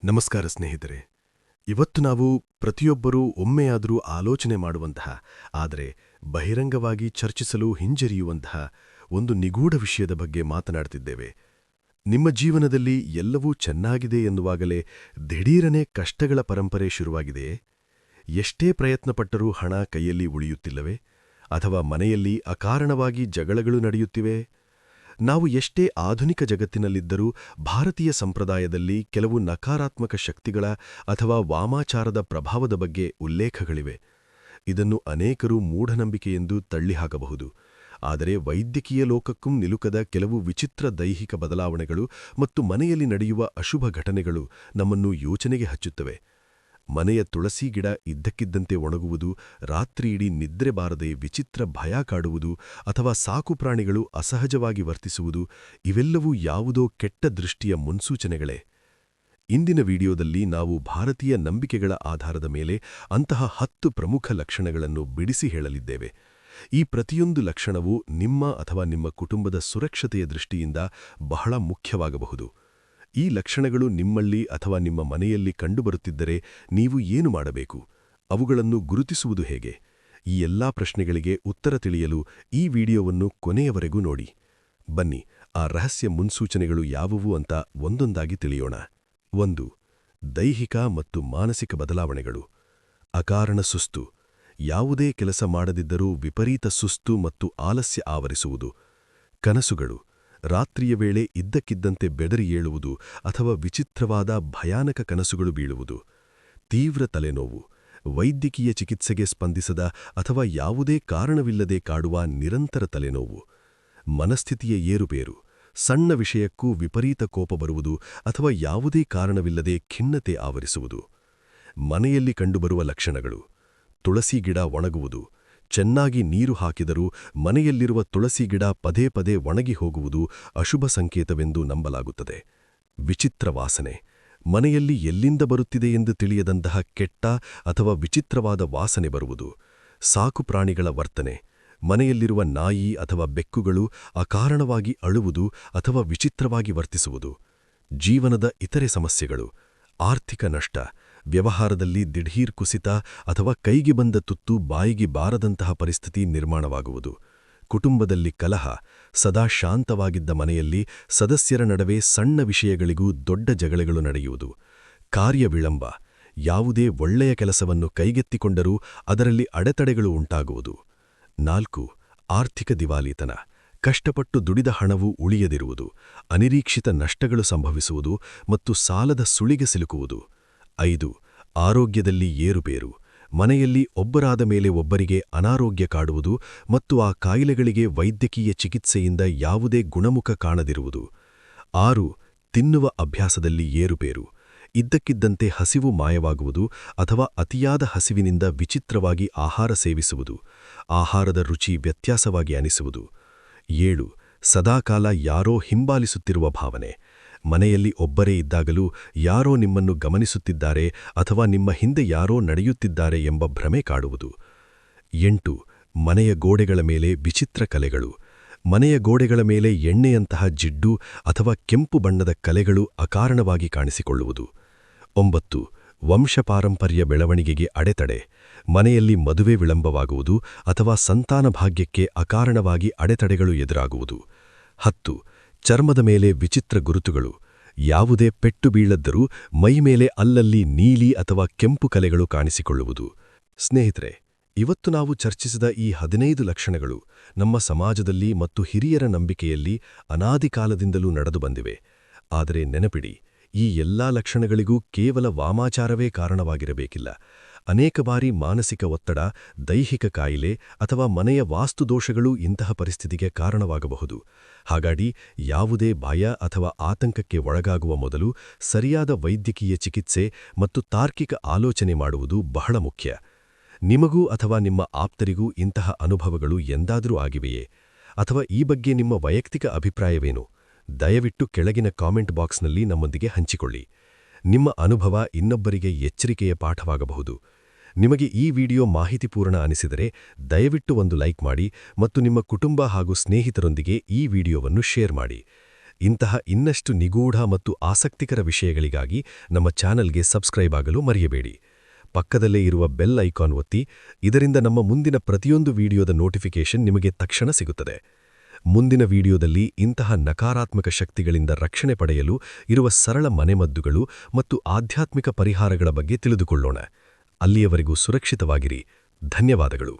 ನಮಸ್ಕಾರ ಸ್ನೇಹಿತರೆ. ಇವತ್ತು ನಾವು ಪ್ರತಿಯೊಬ್ಬರೂ ಒಮ್ಮೆಯಾದರೂ ಆಲೋಚನೆ ಮಾಡುವಂತಹ, ಆದರೆ ಬಹಿರಂಗವಾಗಿ ಚರ್ಚಿಸಲು ಹಿಂಜರಿಯುವಂತಹ ಒಂದು ನಿಗೂಢ ವಿಷಯದ ಬಗ್ಗೆ ಮಾತನಾಡ್ತಿದ್ದೇವೆ. ನಿಮ್ಮ ಜೀವನದಲ್ಲಿ ಎಲ್ಲವೂ ಚೆನ್ನಾಗಿದೆ ಎನ್ನುವಾಗಲೇ ದಿಢೀರನೆ ಕಷ್ಟಗಳ ಪರಂಪರೆ ಶುರುವಾಗಿದೆಯೇ? ಎಷ್ಟೇ ಪ್ರಯತ್ನಪಟ್ಟರೂ ಹಣ ಕೈಯಲ್ಲಿ ಉಳಿಯುತ್ತಿಲ್ಲವೇ? ಅಥವಾ ಮನೆಯಲ್ಲಿ ಅಕಾರಣವಾಗಿ ಜಗಳಗಳು ನಡೆಯುತ್ತಿವೆ? ನಾವು ಎಷ್ಟೇ ಆಧುನಿಕ ಜಗತ್ತಿನಲ್ಲಿದ್ದರೂ ಭಾರತೀಯ ಸಂಪ್ರದಾಯದಲ್ಲಿ ಕೆಲವು ನಕಾರಾತ್ಮಕ ಶಕ್ತಿಗಳ ಅಥವಾ ವಾಮಾಚಾರದ ಪ್ರಭಾವದ ಬಗ್ಗೆ ಉಲ್ಲೇಖಗಳಿವೆ. ಇದನ್ನು ಅನೇಕರು ಮೂಢನಂಬಿಕೆಯೆಂದು ತಳ್ಳಿಹಾಕಬಹುದು. ಆದರೆ ವೈದ್ಯಕೀಯ ಲೋಕಕ್ಕೂ ನಿಲುಕದ ಕೆಲವು ವಿಚಿತ್ರ ದೈಹಿಕ ಬದಲಾವಣೆಗಳು ಮತ್ತು ಮನೆಯಲ್ಲಿ ನಡೆಯುವ ಅಶುಭ ಘಟನೆಗಳು ನಮ್ಮನ್ನು ಯೋಚನೆಗೆ ಹಚ್ಚುತ್ತವೆ. ಮನೆಯ ತುಳಸಿ ಗಿಡ ಇದ್ದಕ್ಕಿದ್ದಂತೆ ಒಣಗುವುದು, ರಾತ್ರಿಯಿಡೀ ನಿದ್ರೆ ಬಾರದೆ ವಿಚಿತ್ರ ಭಯ ಕಾಡುವುದು ಅಥವಾ ಸಾಕುಪ್ರಾಣಿಗಳು ಅಸಹಜವಾಗಿ ವರ್ತಿಸುವುದು, ಇವೆಲ್ಲವೂ ಯಾವುದೋ ಕೆಟ್ಟ ದೃಷ್ಟಿಯ ಮುನ್ಸೂಚನೆಗಳೇ? ಇಂದಿನ ವಿಡಿಯೋದಲ್ಲಿ ನಾವು ಭಾರತೀಯ ನಂಬಿಕೆಗಳ ಆಧಾರದ ಮೇಲೆ ಅಂತಹ 10 ಪ್ರಮುಖ ಲಕ್ಷಣಗಳನ್ನು ಬಿಡಿಸಿ ಹೇಳಲಿದ್ದೇವೆ. ಈ ಪ್ರತಿಯೊಂದು ಲಕ್ಷಣವೂ ನಿಮ್ಮ ಅಥವಾ ನಿಮ್ಮ ಕುಟುಂಬದ ಸುರಕ್ಷತೆಯ ದೃಷ್ಟಿಯಿಂದ ಬಹಳ ಮುಖ್ಯವಾಗಬಹುದು. ಈ ಲಕ್ಷಣಗಳು ನಿಮ್ಮಲ್ಲಿ ಅಥವಾ ನಿಮ್ಮ ಮನೆಯಲ್ಲಿ ಕಂಡುಬರುತ್ತಿದ್ದರೆ ನೀವು ಏನು ಮಾಡಬೇಕು? ಅವುಗಳನ್ನು ಗುರುತಿಸುವುದು ಹೇಗೆ? ಈ ಎಲ್ಲಾ ಪ್ರಶ್ನೆಗಳಿಗೆ ಉತ್ತರ ತಿಳಿಯಲು ಈ ವಿಡಿಯೋವನ್ನು ಕೊನೆಯವರೆಗೂ ನೋಡಿ. ಬನ್ನಿ, ಆ ರಹಸ್ಯ ಮುನ್ಸೂಚನೆಗಳು ಯಾವುವು ಅಂತ ಒಂದೊಂದಾಗಿ ತಿಳಿಯೋಣ. 1. ದೈಹಿಕ ಮತ್ತು ಮಾನಸಿಕ ಬದಲಾವಣೆಗಳು. ಅಕಾರಣ ಸುಸ್ತು. ಯಾವುದೇ ಕೆಲಸ ಮಾಡದಿದ್ದರೂ ವಿಪರೀತ ಸುಸ್ತು ಮತ್ತು ಆಲಸ್ಯ ಆವರಿಸುವುದು. ಕನಸುಗಳು. ರಾತ್ರಿಯ ವೇಳೆ ಇದ್ದಕ್ಕಿದ್ದಂತೆ ಬೆದರಿ ಏಳುವುದು ಅಥವಾ ವಿಚಿತ್ರವಾದ ಭಯಾನಕ ಕನಸುಗಳು ಬೀಳುವುದು. ತೀವ್ರ ತಲೆನೋವು. ವೈದ್ಯಕೀಯ ಚಿಕಿತ್ಸೆಗೆ ಸ್ಪಂದಿಸದ ಅಥವಾ ಯಾವುದೇ ಕಾರಣವಿಲ್ಲದೆ ಕಾಡುವ ನಿರಂತರ ತಲೆನೋವು. ಮನಸ್ಥಿತಿಯ ಏರುಪೇರು. ಸಣ್ಣ ವಿಷಯಕ್ಕೂ ವಿಪರೀತ ಕೋಪ ಬರುವುದು ಅಥವಾ ಯಾವುದೇ ಕಾರಣವಿಲ್ಲದೆ ಖಿನ್ನತೆ ಆವರಿಸುವುದು. ಮನೆಯಲ್ಲಿ ಕಂಡುಬರುವ ಲಕ್ಷಣಗಳು. ತುಳಸಿ ಗಿಡ ಒಣಗುವುದು. ಚೆನ್ನಾಗಿ ನೀರು ಹಾಕಿದರೂ ಮನೆಯಲ್ಲಿರುವ ತುಳಸಿ ಗಿಡ ಪದೇ ಪದೇ ಒಣಗಿ ಹೋಗುವುದು ಅಶುಭ ಸಂಕೇತವೆಂದು ನಂಬಲಾಗುತ್ತದೆ. ವಿಚಿತ್ರ ವಾಸನೆ. ಮನೆಯಲ್ಲಿ ಎಲ್ಲಿಂದ ಬರುತ್ತಿದೆ ಎಂದು ತಿಳಿಯದಂತಹ ಕೆಟ್ಟ ಅಥವಾ ವಿಚಿತ್ರವಾದ ವಾಸನೆ ಬರುವುದು. ಸಾಕುಪ್ರಾಣಿಗಳ ವರ್ತನೆ. ಮನೆಯಲ್ಲಿರುವ ನಾಯಿ ಅಥವಾ ಬೆಕ್ಕುಗಳು ಅಕಾರಣವಾಗಿ ಅಳುವುದು ಅಥವಾ ವಿಚಿತ್ರವಾಗಿ ವರ್ತಿಸುವುದು. ಜೀವನದ ಇತರೆ ಸಮಸ್ಯೆಗಳು. ಆರ್ಥಿಕ ನಷ್ಟ. ವ್ಯವಹಾರದಲ್ಲಿ ದಿಢೀರ್ ಕುಸಿತ ಅಥವಾ ಕೈಗೆ ಬಂದ ತುತ್ತು ಬಾಯಿಗೆ ಬಾರದಂತಹ ಪರಿಸ್ಥಿತಿ ನಿರ್ಮಾಣವಾಗುವುದು. ಕುಟುಂಬದಲ್ಲಿ ಕಲಹ. ಸದಾ ಶಾಂತವಾಗಿದ್ದ ಮನೆಯಲ್ಲಿ ಸದಸ್ಯರ ನಡುವೆ ಸಣ್ಣ ವಿಷಯಗಳಿಗೂ ದೊಡ್ಡ ಜಗಳಗಳು ನಡೆಯುವುದು. ಕಾರ್ಯ ವಿಳಂಬ. ಯಾವುದೇ ಒಳ್ಳೆಯ ಕೆಲಸವನ್ನು ಕೈಗೆತ್ತಿಕೊಂಡರೂ ಅದರಲ್ಲಿ ಅಡೆತಡೆಗಳು ಉಂಟಾಗುವುದು. 4. ಆರ್ಥಿಕ ದಿವಾಳಿತನ. ಕಷ್ಟಪಟ್ಟು ದುಡಿದ ಹಣವು ಉಳಿಯದಿರುವುದು, ಅನಿರೀಕ್ಷಿತ ನಷ್ಟಗಳು ಸಂಭವಿಸುವುದು ಮತ್ತು ಸಾಲದ ಸುಳಿಗೆ ಸಿಲುಕುವುದು. 5. ಆರೋಗ್ಯದಲ್ಲಿ ಏರುಪೇರು. ಮನೆಯಲ್ಲಿ ಒಬ್ಬರಾದ ಮೇಲೆ ಒಬ್ಬರಿಗೆ ಅನಾರೋಗ್ಯ ಕಾಡುವುದು ಮತ್ತು ಆ ಕಾಯಿಲೆಗಳಿಗೆ ವೈದ್ಯಕೀಯ ಚಿಕಿತ್ಸೆಯಿಂದ ಯಾವುದೇ ಗುಣಮುಖ ಕಾಣದಿರುವುದು. 6. ತಿನ್ನುವ ಅಭ್ಯಾಸದಲ್ಲಿ ಏರುಪೇರು. ಇದ್ದಕ್ಕಿದ್ದಂತೆ ಹಸಿವು ಮಾಯವಾಗುವುದು ಅಥವಾ ಅತಿಯಾದ ಹಸಿವಿನಿಂದ ವಿಚಿತ್ರವಾಗಿ ಆಹಾರ ಸೇವಿಸುವುದು. ಆಹಾರದ ರುಚಿ ವ್ಯತ್ಯಾಸವಾಗಿ ಅನಿಸುವುದು. 7. ಸದಾಕಾಲ ಯಾರೋ ಹಿಂಬಾಲಿಸುತ್ತಿರುವ ಭಾವನೆ. ಮನೆಯಲ್ಲಿ ಒಬ್ಬರೇ ಇದ್ದಾಗಲೂ ಯಾರೋ ನಿಮ್ಮನ್ನು ಗಮನಿಸುತ್ತಿದ್ದಾರೆ ಅಥವಾ ನಿಮ್ಮ ಹಿಂದೆ ಯಾರೋ ನಡೆಯುತ್ತಿದ್ದಾರೆ ಎಂಬ ಭ್ರಮೆ ಕಾಡುವುದು. 8. ಮನೆಯ ಗೋಡೆಗಳ ಮೇಲೆ ವಿಚಿತ್ರ ಕಲೆಗಳು. ಮನೆಯ ಗೋಡೆಗಳ ಮೇಲೆ ಎಣ್ಣೆಯಂತಹ ಜಿಡ್ಡು ಅಥವಾ ಕೆಂಪು ಬಣ್ಣದ ಕಲೆಗಳು ಅಕಾರಣವಾಗಿ ಕಾಣಿಸಿಕೊಳ್ಳುವುದು. 9. ವಂಶಪಾರಂಪರ್ಯ ಬೆಳವಣಿಗೆಗೆ ಅಡೆತಡೆ. ಮನೆಯಲ್ಲಿ ಮದುವೆ ವಿಳಂಬವಾಗುವುದು ಅಥವಾ ಸಂತಾನ ಭಾಗ್ಯಕ್ಕೆ ಅಕಾರಣವಾಗಿ ಅಡೆತಡೆಗಳು ಎದುರಾಗುವುದು. 10. ಚರ್ಮದ ಮೇಲೆ ವಿಚಿತ್ರ ಗುರುತುಗಳು. ಯಾವುದೇ ಪೆಟ್ಟು ಬೀಳದ್ದರೂ ಮೈಮೇಲೆ ಅಲ್ಲಲ್ಲಿ ನೀಲಿ ಅಥವಾ ಕೆಂಪು ಕಲೆಗಳು ಕಾಣಿಸಿಕೊಳ್ಳುವುದು. ಸ್ನೇಹಿತರೆ, ಇವತ್ತು ನಾವು ಚರ್ಚಿಸಿದ ಈ 15 ಲಕ್ಷಣಗಳು ನಮ್ಮ ಸಮಾಜದಲ್ಲಿ ಮತ್ತು ಹಿರಿಯರ ನಂಬಿಕೆಯಲ್ಲಿ ಅನಾದಿ ಕಾಲದಿಂದಲೂ ನಡೆದು ಬಂದಿವೆ. ಆದರೆ ನೆನಪಿಡಿ, ಈ ಎಲ್ಲಾ ಲಕ್ಷಣಗಳಿಗೂ ಕೇವಲ ವಾಮಾಚಾರವೇ ಕಾರಣವಾಗಿರಬೇಕಿಲ್ಲ. ಅನೇಕ ಬಾರಿ ಮಾನಸಿಕ ಒತ್ತಡ, ದೈಹಿಕ ಕಾಯಿಲೆ ಅಥವಾ ಮನೆಯ ವಾಸ್ತುದೋಷಗಳೂ ಇಂತಹ ಪರಿಸ್ಥಿತಿಗೆ ಕಾರಣವಾಗಬಹುದು. ಹಾಗಾಗಿ ಯಾವುದೇ ಭಯ ಅಥವಾ ಆತಂಕಕ್ಕೆ ಒಳಗಾಗುವ ಮೊದಲು ಸರಿಯಾದ ವೈದ್ಯಕೀಯ ಚಿಕಿತ್ಸೆ ಮತ್ತು ತಾರ್ಕಿಕ ಆಲೋಚನೆ ಮಾಡುವುದು ಬಹಳ ಮುಖ್ಯ. ನಿಮಗೂ ಅಥವಾ ನಿಮ್ಮ ಆಪ್ತರಿಗೂ ಇಂತಹ ಅನುಭವಗಳು ಎಂದಾದರೂ ಆಗಿವೆಯೇ? ಅಥವಾ ಈ ಬಗ್ಗೆ ನಿಮ್ಮ ವೈಯಕ್ತಿಕ ಅಭಿಪ್ರಾಯವೇನು? ದಯವಿಟ್ಟು ಕೆಳಗಿನ ಕಾಮೆಂಟ್ ಬಾಕ್ಸ್ನಲ್ಲಿ ನಮ್ಮೊಂದಿಗೆ ಹಂಚಿಕೊಳ್ಳಿ. ನಿಮ್ಮ ಅನುಭವ ಇನ್ನೊಬ್ಬರಿಗೆ ಎಚ್ಚರಿಕೆಯ ಪಾಠವಾಗಬಹುದು. ನಿಮಗೆ ಈ ವಿಡಿಯೋ ಮಾಹಿತಿಪೂರ್ಣ ಅನಿಸಿದರೆ ದಯವಿಟ್ಟು ಒಂದು ಲೈಕ್ ಮಾಡಿ ಮತ್ತು ನಿಮ್ಮ ಕುಟುಂಬ ಹಾಗೂ ಸ್ನೇಹಿತರೊಂದಿಗೆ ಈ ವಿಡಿಯೋವನ್ನು ಶೇರ್ ಮಾಡಿ. ಇಂತಹ ಇನ್ನಷ್ಟು ನಿಗೂಢ ಮತ್ತು ಆಸಕ್ತಿಕರ ವಿಷಯಗಳಿಗಾಗಿ ನಮ್ಮ ಚಾನಲ್ಗೆ ಸಬ್ಸ್ಕ್ರೈಬ್ ಆಗಲು ಮರೆಯಬೇಡಿ. ಪಕ್ಕದಲ್ಲೇ ಇರುವ ಬೆಲ್ ಐಕಾನ್ ಒತ್ತಿ, ಇದರಿಂದ ನಮ್ಮ ಮುಂದಿನ ಪ್ರತಿಯೊಂದು ವಿಡಿಯೋದ ನೋಟಿಫಿಕೇಷನ್ ನಿಮಗೆ ತಕ್ಷಣ ಸಿಗುತ್ತದೆ. ಮುಂದಿನ ವಿಡಿಯೋದಲ್ಲಿ ಇಂತಹ ನಕಾರಾತ್ಮಕ ಶಕ್ತಿಗಳಿಂದ ರಕ್ಷಣೆ ಪಡೆಯಲು ಇರುವ ಸರಳ ಮನೆಮದ್ದುಗಳು ಮತ್ತು ಆಧ್ಯಾತ್ಮಿಕ ಪರಿಹಾರಗಳ ಬಗ್ಗೆ ತಿಳಿದುಕೊಳ್ಳೋಣ. ಅಲ್ಲಿಯವರೆಗೂ ಸುರಕ್ಷಿತವಾಗಿರಿ. ಧನ್ಯವಾದಗಳು.